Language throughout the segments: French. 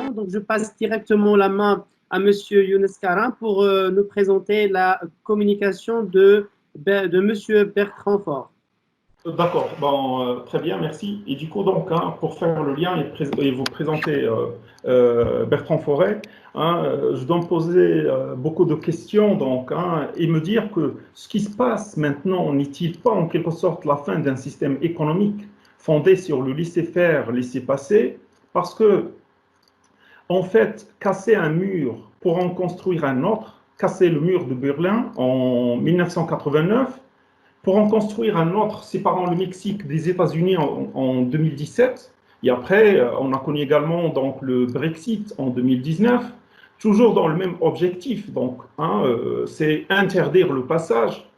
questions. Donc, je passe directement la main à Monsieur Younes Karim pour nous présenter la communication de Monsieur Bertrand Faure. D'accord, bon, très bien, merci. Et du coup, donc, pour faire le lien et vous présenter Bertrand Forêt, je dois me poser beaucoup de questions donc, et me dire que ce qui se passe maintenant n'est-il pas en quelque sorte la fin d'un système économique fondé sur le laisser-faire, laisser-passer, parce que, en fait, casser un mur pour en construire un autre, casser le mur de Berlin en 1989, pour en construire un autre séparant le Mexique des États-Unis en 2017, et après, on a connu également donc, le Brexit en 2019, toujours dans le même objectif, donc, c'est interdire le passage.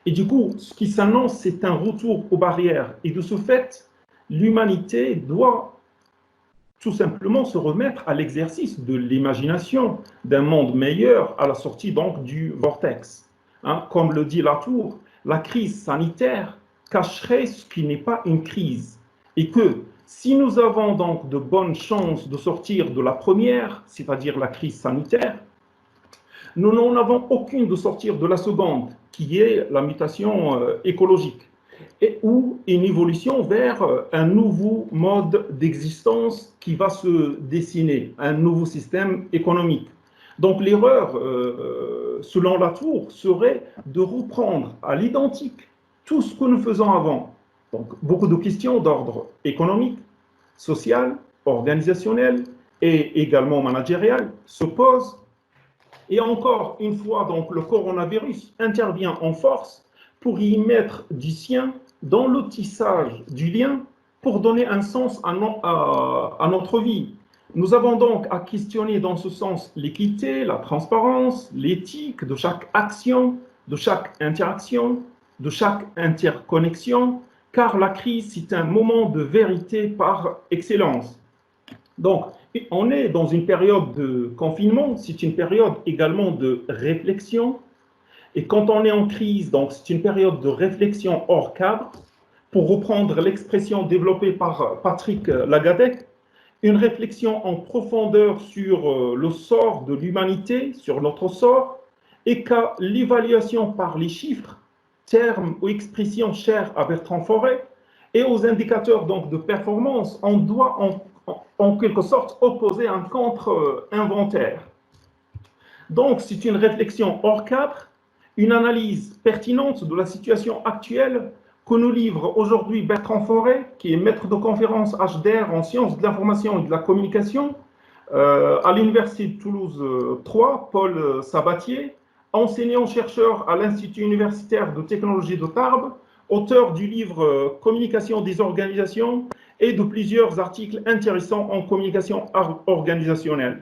Et du coup, ce qui s'annonce, c'est un retour aux barrières. Et de ce fait, l'humanité doit tout simplement se remettre à l'exercice de l'imagination d'un monde meilleur à la sortie donc du vortex. Comme le dit Latour, la crise sanitaire cacherait ce qui n'est pas une crise. Et que si nous avons donc de bonnes chances de sortir de la première, c'est-à-dire la crise sanitaire, nous n'en avons aucune de sortir de la seconde, qui est la mutation écologique, ou une évolution vers un nouveau mode d'existence qui va se dessiner, un nouveau système économique. Donc l'erreur, selon Latour, serait de reprendre à l'identique tout ce que nous faisons avant. Donc beaucoup de questions d'ordre économique, social, organisationnel et également managérial se posent. Et encore une fois, donc, le coronavirus intervient en force pour y mettre du sien dans le tissage du lien pour donner un sens à notre vie. Nous avons donc à questionner dans ce sens l'équité, la transparence, l'éthique de chaque action, de chaque interaction, de chaque interconnexion, car la crise, c'est un moment de vérité par excellence. Donc, on est dans une période de confinement, c'est une période également de réflexion. Et quand on est en crise, donc c'est une période de réflexion hors cadre, pour reprendre l'expression développée par Patrick Lagadec, une réflexion en profondeur sur le sort de l'humanité, sur notre sort, et qu'à l'évaluation par les chiffres, termes ou expressions chères à Bertrand Forêt, et aux indicateurs donc de performance, on doit en quelque sorte opposer un contre-inventaire. Donc, c'est une réflexion hors cadre, une analyse pertinente de la situation actuelle que nous livre aujourd'hui Bertrand Forêt, qui est maître de conférence HDR en sciences de l'information et de la communication à l'Université de Toulouse 3, Paul Sabatier, enseignant-chercheur à l'Institut universitaire de technologie de Tarbes, auteur du livre Communication des organisations et de plusieurs articles intéressants en communication organisationnelle.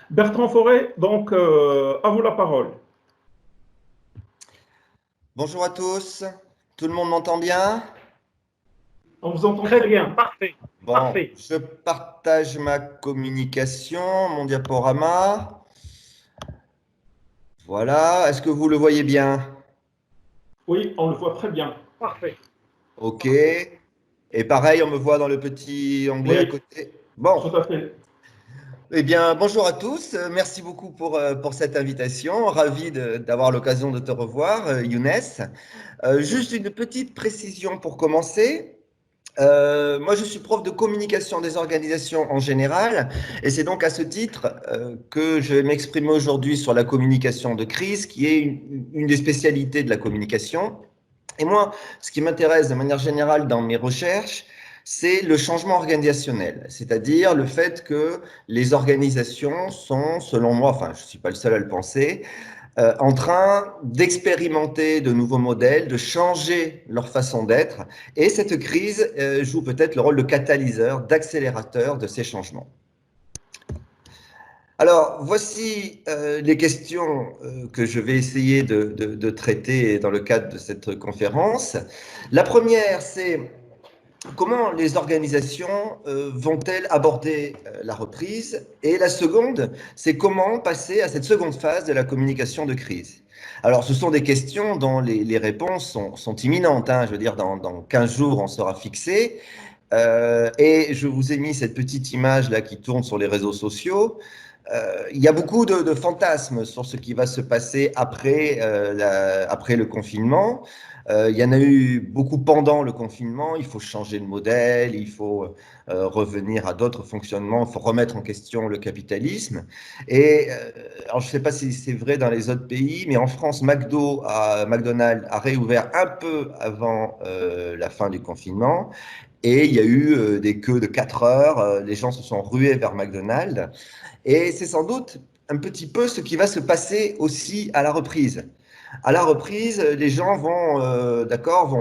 Bertrand Forêt, donc, à vous la parole. Bonjour à tous. Tout le monde m'entend bien? On vous entend très bien. Parfait. Bon, Parfait. je partage ma communication, mon diaporama. Voilà. Est-ce que vous le voyez bien? Oui, on le voit très bien. Parfait. OK. Et pareil, on me voit dans le petit onglet à côté. Bon. Tout à fait. Eh bien, bonjour à tous. Merci beaucoup pour cette invitation. Ravi d'avoir l'occasion de te revoir, Younes. Juste une petite précision pour commencer. Moi, je suis prof de communication des organisations en général, et c'est donc à ce titre que je vais m'exprimer aujourd'hui sur la communication de crise, qui est une des spécialités de la communication. Et moi, ce qui m'intéresse de manière générale dans mes recherches, c'est le changement organisationnel, c'est-à-dire le fait que les organisations sont, selon moi, enfin, je ne suis pas le seul à le penser, en train d'expérimenter de nouveaux modèles, de changer leur façon d'être. Et cette crise joue peut-être le rôle de catalyseur, d'accélérateur de ces changements. Alors, voici les questions que je vais essayer de traiter dans le cadre de cette conférence. La première, c'est comment les organisations vont-elles aborder la reprise? Et la seconde, c'est comment passer à cette seconde phase de la communication de crise? Alors, ce sont des questions dont les réponses sont imminentes. Je veux dire, dans 15 jours, on sera fixé. Et je vous ai mis cette petite image là qui tourne sur les réseaux sociaux. Il y a beaucoup de fantasmes sur ce qui va se passer après, après le confinement. Il y en a eu beaucoup pendant le confinement. Il faut changer de modèle, il faut revenir à d'autres fonctionnements, il faut remettre en question le capitalisme. Et alors, je ne sais pas si c'est vrai dans les autres pays, mais en France, McDonald's a réouvert un peu avant la fin du confinement. Et il y a eu des queues de 4 heures. Les gens se sont rués vers McDonald's. Et c'est sans doute un petit peu ce qui va se passer aussi à la reprise. À la reprise, les gens vont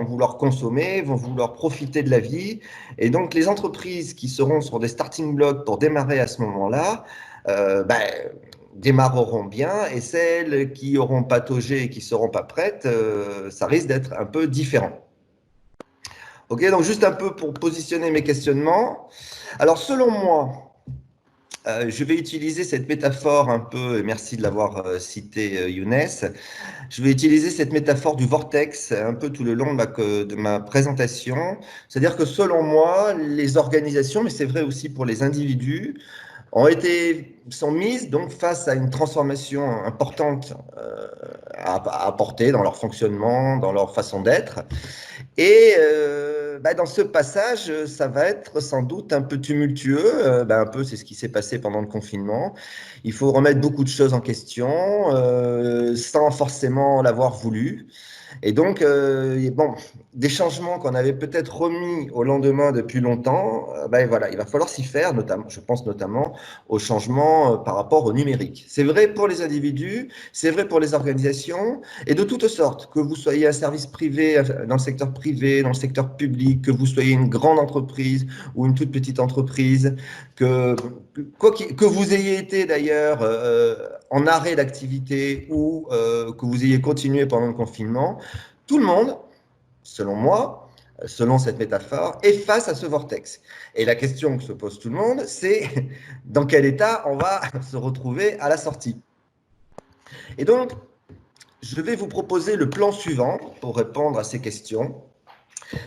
vouloir consommer, vont vouloir profiter de la vie. Et donc, les entreprises qui seront sur des starting blocks pour démarrer à ce moment-là, démarreront bien. Et celles qui auront pataugé et qui ne seront pas prêtes, ça risque d'être un peu différent. Ok, donc juste un peu pour positionner mes questionnements. Alors, selon moi, je vais utiliser cette métaphore un peu, et merci de l'avoir cité, Younes. Je vais utiliser cette métaphore du vortex un peu tout le long de ma présentation. C'est-à-dire que selon moi, les organisations, mais c'est vrai aussi pour les individus, sont mises donc face à une transformation importante à apporter dans leur fonctionnement, dans leur façon d'être. Et dans ce passage, ça va être sans doute un peu tumultueux. Un peu, c'est ce qui s'est passé pendant le confinement. Il faut remettre beaucoup de choses en question sans forcément l'avoir voulu. Et donc, des changements qu'on avait peut-être remis au lendemain depuis longtemps, voilà, il va falloir s'y faire, notamment, je pense notamment aux changements par rapport au numérique. C'est vrai pour les individus, c'est vrai pour les organisations, et de toutes sortes, que vous soyez un service privé, dans le secteur privé, dans le secteur public, que vous soyez une grande entreprise ou une toute petite entreprise, que vous ayez été d'ailleurs en arrêt d'activité ou que vous ayez continué pendant le confinement, tout le monde, selon moi, selon cette métaphore, est face à ce vortex. Et la question que se pose tout le monde, c'est dans quel état on va se retrouver à la sortie. Et donc, je vais vous proposer le plan suivant pour répondre à ces questions.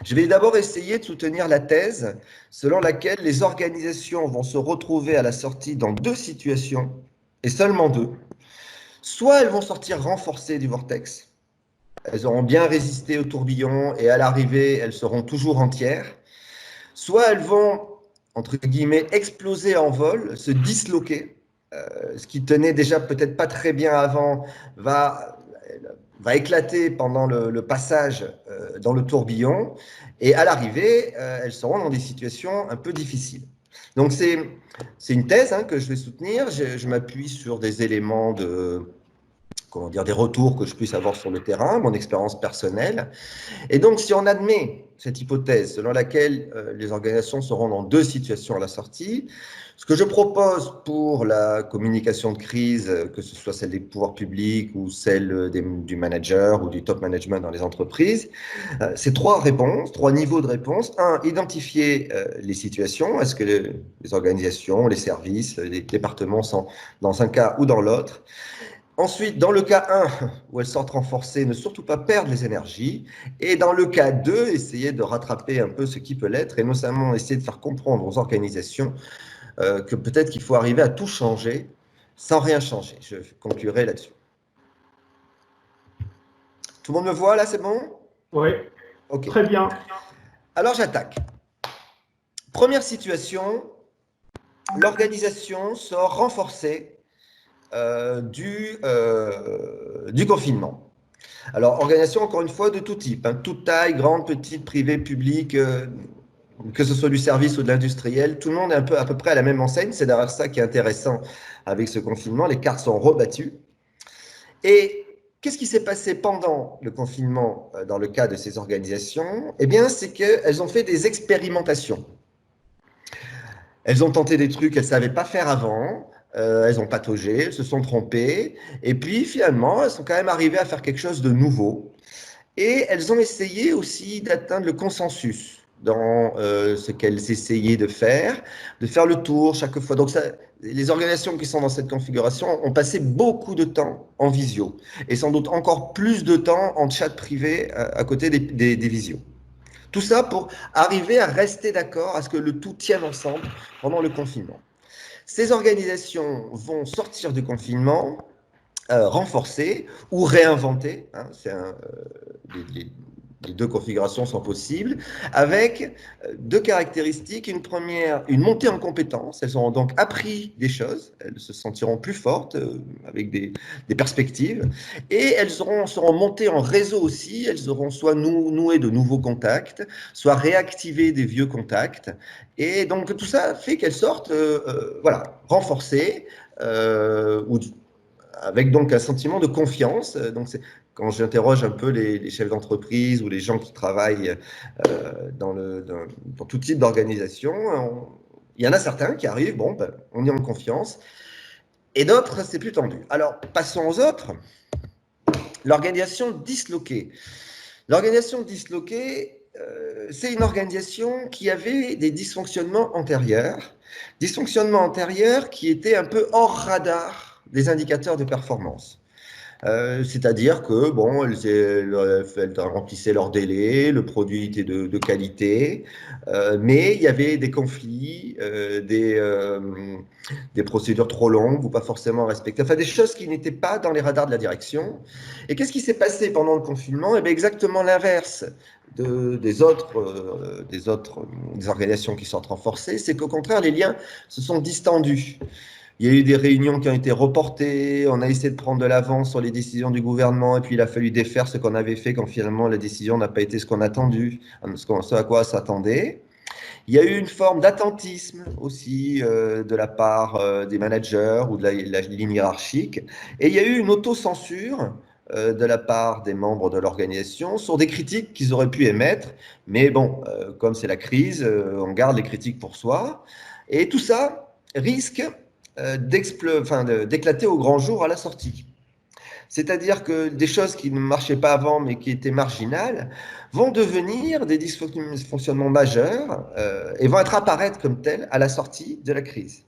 Je vais d'abord essayer de soutenir la thèse selon laquelle les organisations vont se retrouver à la sortie dans 2 situations, et seulement 2. Soit elles vont sortir renforcées du vortex, elles auront bien résisté au tourbillon et à l'arrivée, elles seront toujours entières. Soit elles vont, entre guillemets, exploser en vol, se disloquer. Ce qui tenait déjà peut-être pas très bien avant va éclater pendant le passage dans le tourbillon. Et à l'arrivée, elles seront dans des situations un peu difficiles. Donc c'est une thèse que je vais soutenir. Je m'appuie sur des éléments des retours que je puisse avoir sur le terrain, mon expérience personnelle. Et donc, si on admet cette hypothèse selon laquelle les organisations seront dans 2 situations à la sortie, ce que je propose pour la communication de crise, que ce soit celle des pouvoirs publics ou celle du manager ou du top management dans les entreprises, c'est 3 réponses, 3 niveaux de réponse. 1, identifier les situations. Est-ce que les organisations, les services, les départements sont dans un cas ou dans l'autre? Ensuite, dans le cas 1, où elles sortent renforcées, ne surtout pas perdre les énergies. Et dans le cas 2, essayer de rattraper un peu ce qui peut l'être et notamment essayer de faire comprendre aux organisations que peut-être qu'il faut arriver à tout changer sans rien changer. Je conclurai là-dessus. Tout le monde me voit là, c'est bon? Oui, okay. Très bien. Alors j'attaque. Première situation, l'organisation sort renforcée du confinement. Alors, organisation, encore une fois, de tout type, toute taille, grande, petite, privée, publique, que ce soit du service ou de l'industriel, tout le monde est à peu près à la même enseigne. C'est d'ailleurs ça qui est intéressant avec ce confinement, les cartes sont rebattues. Et qu'est-ce qui s'est passé pendant le confinement dans le cas de ces organisations? Eh bien, c'est qu'elles ont fait des expérimentations. Elles ont tenté des trucs qu'elles ne savaient pas faire avant. Elles ont pataugé, elles se sont trompées, et puis finalement, elles sont quand même arrivées à faire quelque chose de nouveau. Et elles ont essayé aussi d'atteindre le consensus dans ce qu'elles essayaient de faire le tour chaque fois. Donc les organisations qui sont dans cette configuration ont passé beaucoup de temps en visio, et sans doute encore plus de temps en chat privé à côté des visios. Tout ça pour arriver à rester d'accord, à ce que le tout tienne ensemble pendant le confinement. Ces organisations vont sortir du confinement renforcées ou réinventées, hein, les deux configurations sont possibles, avec deux caractéristiques. Une première, une montée en compétences. Elles auront donc appris des choses, elles se sentiront plus fortes, avec des perspectives, et elles seront montées en réseau aussi. Elles auront soit noué de nouveaux contacts, soit réactivé des vieux contacts, et donc tout ça fait qu'elles sortent voilà, renforcées, avec donc un sentiment de confiance. Donc quand j'interroge un peu les chefs d'entreprise ou les gens qui travaillent dans tout type d'organisation, il y en a certains qui arrivent, bon, ben, on est en confiance, et d'autres, c'est plus tendu. Alors, passons aux autres. L'organisation disloquée. L'organisation disloquée, c'est une organisation qui avait des dysfonctionnements antérieurs qui étaient un peu hors radar des indicateurs de performance. C'est-à-dire que, bon, elles remplissaient leurs délais, le produit était de qualité, mais il y avait des conflits, des procédures trop longues ou pas forcément respectées, enfin des choses qui n'étaient pas dans les radars de la direction. Et qu'est-ce qui s'est passé pendant le confinement? Eh bien, exactement l'inverse des organisations qui sont renforcées, c'est qu'au contraire, les liens se sont distendus. Il y a eu des réunions qui ont été reportées, on a essayé de prendre de l'avance sur les décisions du gouvernement, et puis il a fallu défaire ce qu'on avait fait quand finalement la décision n'a pas été ce qu'on attendait, ce à quoi on s'attendait. Il y a eu une forme d'attentisme aussi de la part des managers ou de la ligne hiérarchique, et il y a eu une autocensure de la part des membres de l'organisation sur des critiques qu'ils auraient pu émettre, mais bon, comme c'est la crise, on garde les critiques pour soi, et tout ça risque d'éclater au grand jour à la sortie. C'est-à-dire que des choses qui ne marchaient pas avant mais qui étaient marginales vont devenir des dysfonctionnements majeurs et vont apparaître comme tels à la sortie de la crise,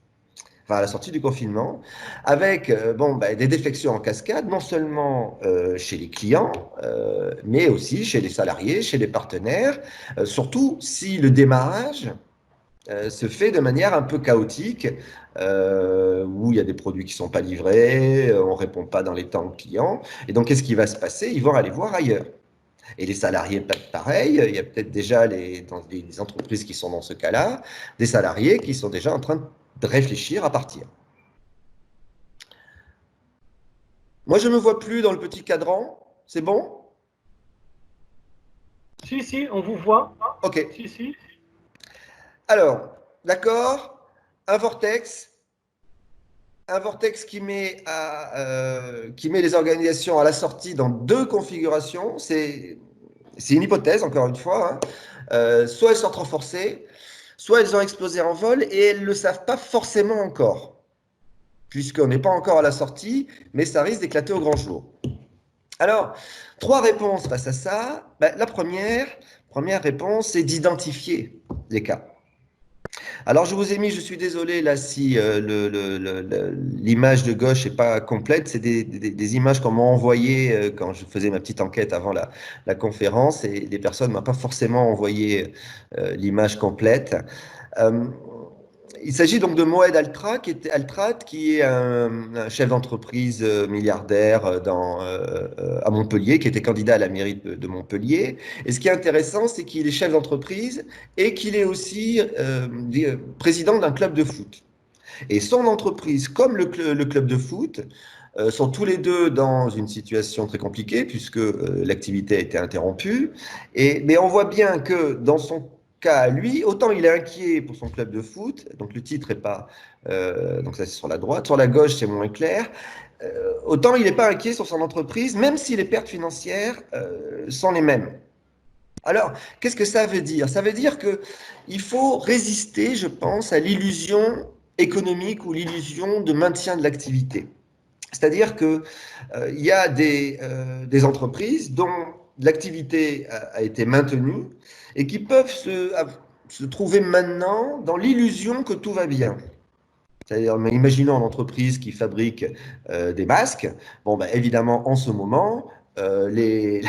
enfin à la sortie du confinement, avec des défections en cascade, non seulement chez les clients, mais aussi chez les salariés, chez les partenaires, surtout si le démarrage se fait de manière un peu chaotique, où il y a des produits qui ne sont pas livrés, on ne répond pas dans les temps aux clients. Et donc, qu'est-ce qui va se passer? Ils vont aller voir ailleurs. Et les salariés, pareil, il y a peut-être déjà dans les entreprises qui sont dans ce cas-là, des salariés qui sont déjà en train de réfléchir à partir. Moi, je ne me vois plus dans le petit cadran. C'est bon? Si, on vous voit. Ok. Si. Alors, d'accord, un vortex qui met les organisations à la sortie dans deux configurations. C'est une hypothèse, encore une fois, hein. Soit elles sortent renforcées, soit elles ont explosé en vol et elles ne le savent pas forcément encore, puisqu'on n'est pas encore à la sortie, mais ça risque d'éclater au grand jour. Alors, trois réponses face à ça. La première réponse, c'est d'identifier les cas. Alors, je vous ai mis, je suis désolé, là, si l'image de gauche n'est pas complète, c'est des images qu'on m'a envoyées quand je faisais ma petite enquête avant la conférence, et les personnes ne m'ont pas forcément envoyé l'image complète. Il s'agit donc de Moed Altrat, qui est un chef d'entreprise milliardaire à Montpellier, qui était candidat à la mairie de Montpellier. Et ce qui est intéressant, c'est qu'il est chef d'entreprise et qu'il est aussi président d'un club de foot. Et son entreprise, comme le club de foot, sont tous les deux dans une situation très compliquée, puisque l'activité a été interrompue. Mais on voit bien que dans son cas, lui, autant il est inquiet pour son club de foot, donc le titre n'est pas, donc ça c'est sur la droite, sur la gauche c'est moins clair, autant il n'est pas inquiet sur son entreprise, même si les pertes financières sont les mêmes. Alors, qu'est-ce que ça veut dire? Ça veut dire qu'il faut résister, je pense, à l'illusion économique ou l'illusion de maintien de l'activité. C'est-à-dire qu'il y a des entreprises dont l'activité a été maintenue et qui peuvent se trouver maintenant dans l'illusion que tout va bien. C'est-à-dire, imaginons une entreprise qui fabrique des masques. Bon, évidemment, en ce moment, les,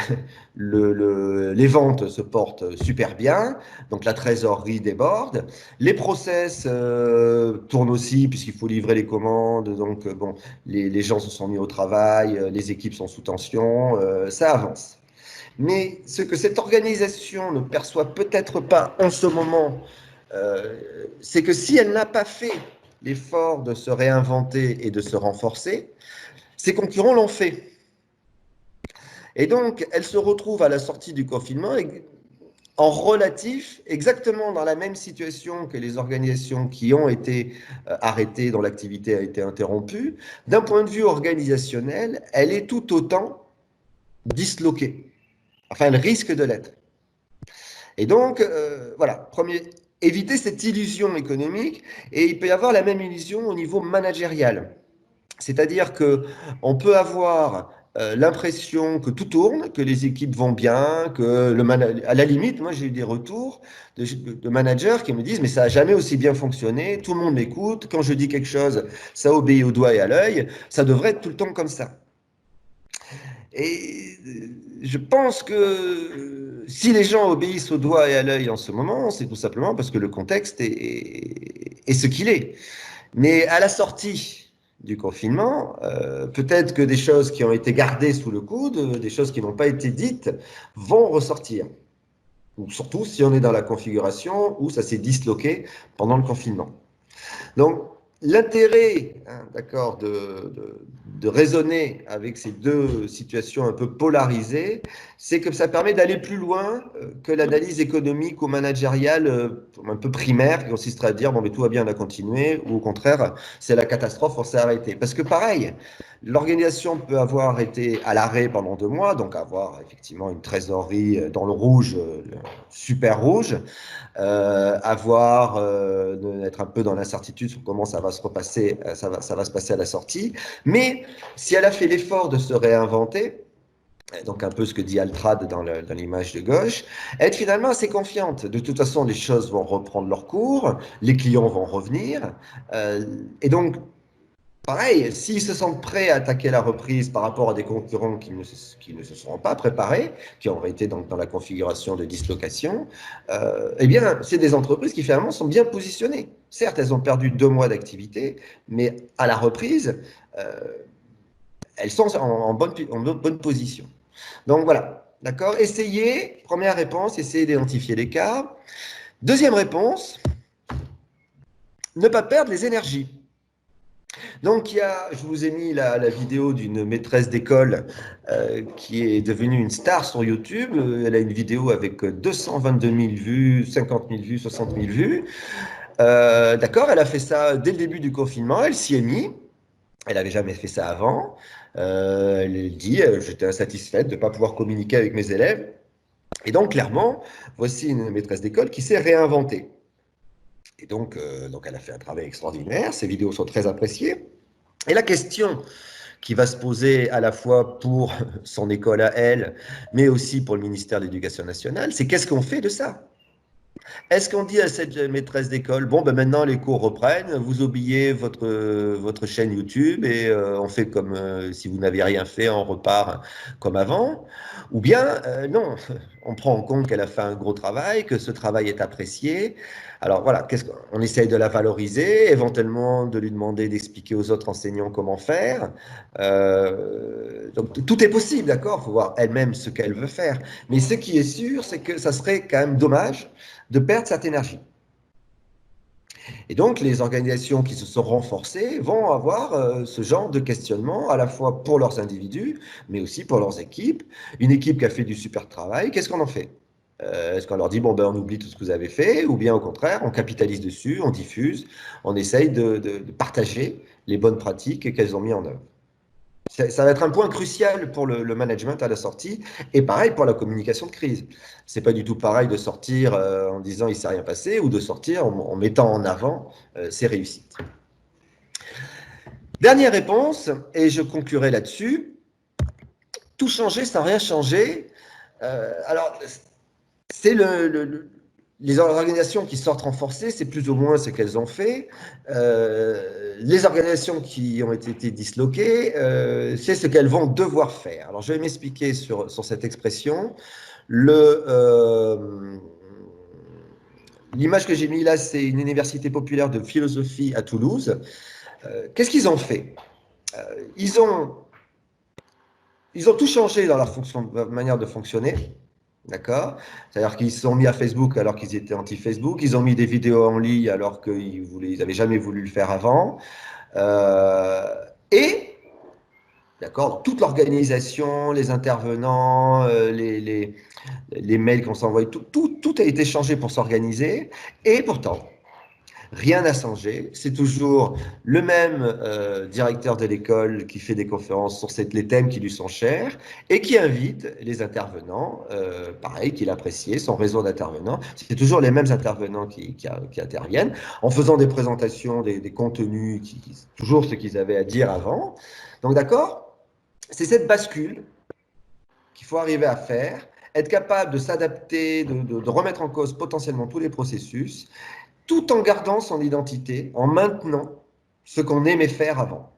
les ventes se portent super bien, donc la trésorerie déborde. Les process tournent aussi, puisqu'il faut livrer les commandes, donc bon, les gens se sont mis au travail, les équipes sont sous tension, ça avance. Mais ce que cette organisation ne perçoit peut-être pas en ce moment, c'est que si elle n'a pas fait l'effort de se réinventer et de se renforcer, ses concurrents l'ont fait. Et donc, elle se retrouve à la sortie du confinement en relatif, exactement dans la même situation que les organisations qui ont été arrêtées, dont l'activité a été interrompue. D'un point de vue organisationnel, elle est tout autant disloquée. Enfin, elle risque de l'être. Et donc, voilà, premier, éviter cette illusion économique, et il peut y avoir la même illusion au niveau managérial. C'est-à-dire qu'on peut avoir l'impression que tout tourne, que les équipes vont bien, que à la limite, moi j'ai eu des retours de managers qui me disent mais ça n'a jamais aussi bien fonctionné, tout le monde m'écoute, quand je dis quelque chose, ça obéit au doigt et à l'œil, ça devrait être tout le temps comme ça. Et je pense que si les gens obéissent au doigt et à l'œil en ce moment, c'est tout simplement parce que le contexte est ce qu'il est. Mais à la sortie du confinement, peut-être que des choses qui ont été gardées sous le coude, des choses qui n'ont pas été dites, vont ressortir. Ou surtout si on est dans la configuration où ça s'est disloqué pendant le confinement. Donc, l'intérêt, d'accord, de raisonner avec ces deux situations un peu polarisées, c'est que ça permet d'aller plus loin que l'analyse économique ou managériale un peu primaire qui consisterait à dire bon mais tout va bien, on a continué, ou au contraire c'est la catastrophe, on s'est arrêté. Parce que pareil, l'organisation peut avoir été à l'arrêt pendant 2 mois, donc avoir effectivement une trésorerie dans le rouge, super rouge, être un peu dans l'incertitude sur comment ça va se repasser, ça va se passer à la sortie. Mais si elle a fait l'effort de se réinventer, donc un peu ce que dit Altrad dans l'image de gauche, être finalement assez confiante. De toute façon, les choses vont reprendre leur cours, les clients vont revenir, et donc pareil, s'ils se sentent prêts à attaquer la reprise par rapport à des concurrents qui ne se seront pas préparés, qui auraient été dans la configuration de dislocation, eh bien, c'est des entreprises qui finalement sont bien positionnées. Certes, elles ont perdu 2 mois d'activité, mais à la reprise, elles sont en bonne position. Donc voilà, d'accord. Essayez, première réponse, essayez d'identifier les cas. Deuxième réponse, ne pas perdre les énergies. Donc, je vous ai mis la vidéo d'une maîtresse d'école qui est devenue une star sur YouTube. Elle a une vidéo avec 222 000 vues, 50 000 vues, 60 000 vues. D'accord, elle a fait ça dès le début du confinement, elle s'y est mise. Elle n'avait jamais fait ça avant. Elle dit, j'étais insatisfaite de ne pas pouvoir communiquer avec mes élèves. Et donc, clairement, voici une maîtresse d'école qui s'est réinventée. Et donc, elle a fait un travail extraordinaire. Ses vidéos sont très appréciées. Et la question qui va se poser à la fois pour son école à elle, mais aussi pour le ministère de l'Éducation nationale, c'est qu'est-ce qu'on fait de ça? Est-ce qu'on dit à cette maîtresse d'école, bon, ben maintenant les cours reprennent, vous oubliez votre chaîne YouTube et on fait comme si vous n'aviez rien fait, on repart comme avant? Ou bien, non, on prend en compte qu'elle a fait un gros travail, que ce travail est apprécié. Alors voilà, on essaye de la valoriser, éventuellement de lui demander d'expliquer aux autres enseignants comment faire. Donc tout est possible, d'accord? Il faut voir elle-même ce qu'elle veut faire. Mais ce qui est sûr, c'est que ça serait quand même dommage de perdre cette énergie. Et donc, les organisations qui se sont renforcées vont avoir ce genre de questionnement, à la fois pour leurs individus, mais aussi pour leurs équipes. Une équipe qui a fait du super travail, qu'est-ce qu'on en fait? Est-ce qu'on leur dit, bon, ben, on oublie tout ce que vous avez fait, ou bien au contraire, on capitalise dessus, on diffuse, on essaye de partager les bonnes pratiques qu'elles ont mises en œuvre. Ça va être un point crucial pour le management à la sortie, et pareil pour la communication de crise. C'est pas du tout pareil de sortir en disant il ne s'est rien passé, ou de sortir en mettant en avant ses réussites. Dernière réponse, et je conclurai là-dessus. Tout changer sans rien changer. Alors, c'est les organisations qui sortent renforcées, c'est plus ou moins ce qu'elles ont fait. Les organisations qui ont été disloquées, c'est ce qu'elles vont devoir faire. Alors, je vais m'expliquer sur cette expression. L'image que j'ai mise là, c'est une université populaire de philosophie à Toulouse. Qu'est-ce qu'ils ont fait? Ils ont tout changé dans leur manière de fonctionner. D'accord? C'est-à-dire qu'ils se sont mis à Facebook alors qu'ils étaient anti-Facebook. Ils ont mis des vidéos en ligne alors qu'ils n'avaient jamais voulu le faire avant. Et, d'accord, toute l'organisation, les intervenants, les mails qu'on s'envoie, tout a été changé pour s'organiser. Et pourtant, rien n'a changé. C'est toujours le même directeur de l'école qui fait des conférences sur les thèmes qui lui sont chers et qui invite les intervenants, pareil, qu'il appréciait, son réseau d'intervenants. C'est toujours les mêmes intervenants qui interviennent en faisant des présentations, des contenus, toujours ce qu'ils avaient à dire avant. Donc, d'accord, c'est cette bascule qu'il faut arriver à faire, être capable de s'adapter, de remettre en cause potentiellement tous les processus, tout en gardant son identité, en maintenant ce qu'on aimait faire avant.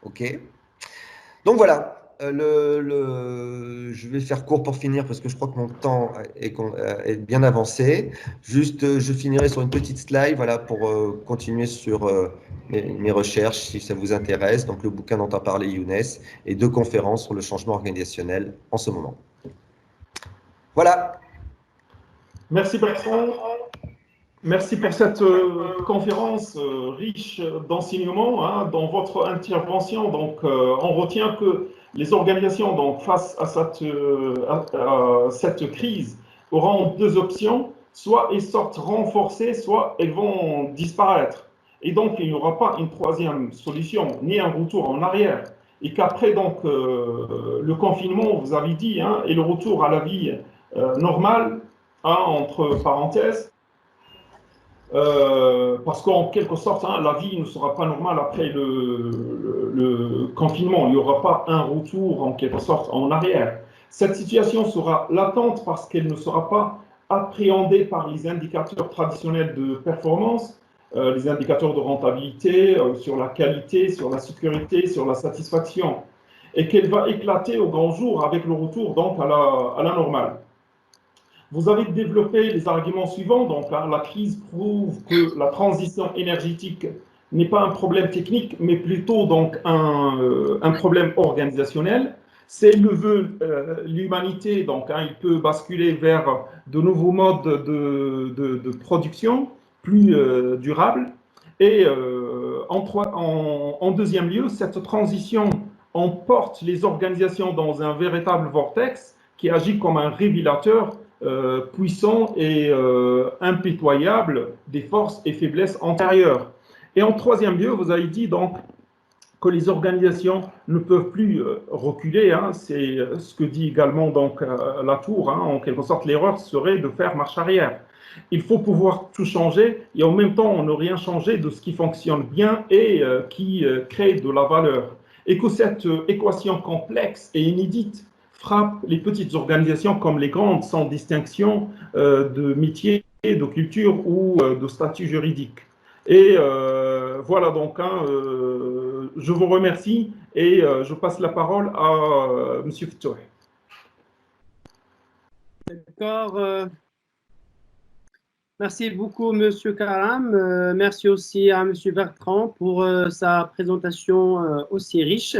OK? Donc voilà, je vais faire court pour finir parce que je crois que mon temps est bien avancé. Juste, je finirai sur une petite slide voilà, pour continuer sur mes recherches si ça vous intéresse. Donc le bouquin dont a parlé Younes et 2 conférences sur le changement organisationnel en ce moment. Voilà. Merci Bertrand. Merci pour cette conférence riche d'enseignements. Hein, dans votre intervention, donc, on retient que les organisations, donc, face à cette crise, auront 2 options. Soit elles sortent renforcées, soit elles vont disparaître. Et donc, il n'y aura pas une 3e solution, ni un retour en arrière. Et qu'après donc le confinement, vous avez dit, hein, et le retour à la vie normale, hein, entre parenthèses, parce qu'en quelque sorte, hein, la vie ne sera pas normale après le confinement. Il n'y aura pas un retour en quelque sorte en arrière. Cette situation sera latente parce qu'elle ne sera pas appréhendée par les indicateurs traditionnels de performance, les indicateurs de rentabilité, sur la qualité, sur la sécurité, sur la satisfaction, et qu'elle va éclater au grand jour avec le retour donc à la normale. Vous avez développé les arguments suivants. Donc, hein, la crise prouve que la transition énergétique n'est pas un problème technique, mais plutôt donc un problème organisationnel. C'est le vœu, l'humanité, donc hein, il peut basculer vers de nouveaux modes de production plus durables. Et en deuxième lieu, cette transition emporte les organisations dans un véritable vortex qui agit comme un révélateur puissant et impitoyable des forces et faiblesses antérieures. Et en troisième lieu, vous avez dit donc que les organisations ne peuvent plus reculer. Hein, c'est ce que dit également donc Latour. Hein, en quelque sorte, l'erreur serait de faire marche arrière. Il faut pouvoir tout changer et en même temps ne rien changer de ce qui fonctionne bien et qui crée de la valeur. Et que cette équation complexe et inédite frappe les petites organisations comme les grandes, sans distinction de métier, de culture ou de statut juridique. Et voilà donc, hein, je vous remercie et je passe la parole à M. Ftouh. D'accord. Merci beaucoup, M. Karam. Merci aussi à M. Bertrand pour sa présentation aussi riche.